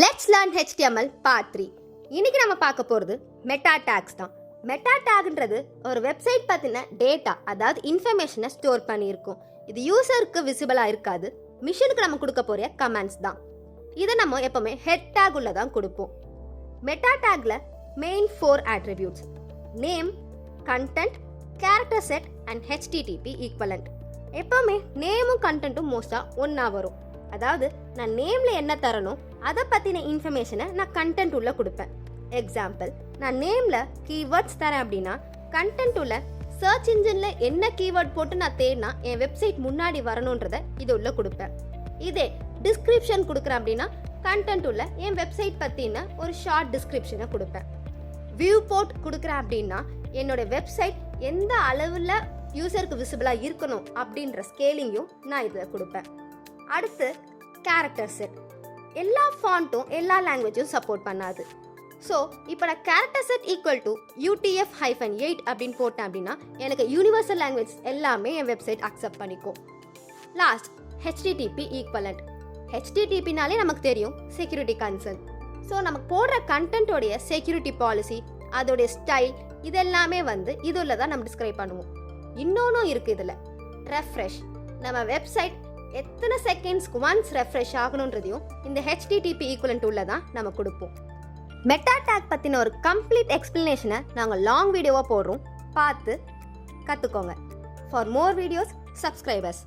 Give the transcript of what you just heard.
Let's learn HTML part 3. இன்னைக்கு நம்ம பார்க்க போகிறது மெட்டா டேக்ஸ் தான். மெட்டா டேக்ன்றது ஒரு வெப்சைட் பற்றின டேட்டா, அதாவது இன்ஃபர்மேஷனை ஸ்டோர் பண்ணியிருக்கும். இது யூசருக்கு விசிபிளாக இருக்காது. மிஷினுக்கு நம்ம கொடுக்க போகிற கமெண்ட்ஸ் தான். இதை நம்ம எப்போவுமே ஹெட் டேக் உள்ள தான் கொடுப்போம். மெட்டா டேக்ல main 4 attributes: name, content, character set and HTTP equivalent. எப்போவுமே நேமும் கண்டென்ட்டும் மோஸ்ட்டாக ஒன்றா வரும். அதாவது நான் நேமில் என்ன தரணும் அதை பற்றின இன்ஃபர்மேஷனை நான் கண்டென்ட் உள்ள கொடுப்பேன். எக்ஸாம்பிள், நான் நேமில் கீவேர்ட்ஸ் தரேன் அப்படின்னா கண்டென்ட் உள்ள சர்ச் இன்ஜினில் என்ன கீவேர்ட் போட்டு நான் தேடினா என் வெப்சைட் முன்னாடி வரணுன்றதை இது உள்ள கொடுப்பேன். இதே டிஸ்கிரிப்ஷன் கொடுக்குறேன் அப்படின்னா கண்டென்ட் உள்ள என் வெப்சைட் பற்றின ஒரு ஷார்ட் டிஸ்கிரிப்ஷனை கொடுப்பேன். வியூ போர்ட் கொடுக்குறேன் அப்படின்னா என்னோட வெப்சைட் எந்த அளவில் யூசருக்கு விசிபிளாக இருக்கணும் அப்படின்ற ஸ்கேலிங்கும் நான் இதில் கொடுப்பேன். அடுத்து கேரக்டர் செட். எல்லா ஃபாண்ட்டும் எல்லா லாங்குவேஜும் சப்போர்ட் பண்ணாது. ஸோ இப்போ நான் character set equal to UTF-8 அப்படின்னு போட்டேன் அப்படின்னா எனக்கு யூனிவர்சல் லாங்குவேஜ் எல்லாமே என் வெப்சைட் அக்செப்ட் பண்ணிக்கும். Last HTTP equivalent. HTTPனாலே நமக்கு தெரியும் செக்யூரிட்டி கன்சர்ன். ஸோ நமக்கு போடுற கண்டென்ட்டோடைய செக்யூரிட்டி பாலிசி, அதோடைய ஸ்டைல், இதெல்லாமே இதில் தான் நம்ம டிஸ்கிரைப் பண்ணுவோம். இன்னொன்றும் இருக்குது இதில், ரெஃப்ரெஷ். நம்ம வெப்சைட் எத்தனை செகண்ட்ஸ்க்கு ஒன்ஸ் ரெஃப்ரெஷ் ஆகணுன்றதையும் இந்த HTTP ஈக்குவலண்ட் உள்ள தான் நம்ம கொடுப்போம். மெட்டா டேக் பற்றின ஒரு கம்ப்ளீட் எக்ஸ்பிளனேஷனை நாங்கள் லாங் வீடியோவாக போடுறோம், பார்த்து கற்றுக்கோங்க. For more videos, subscribers.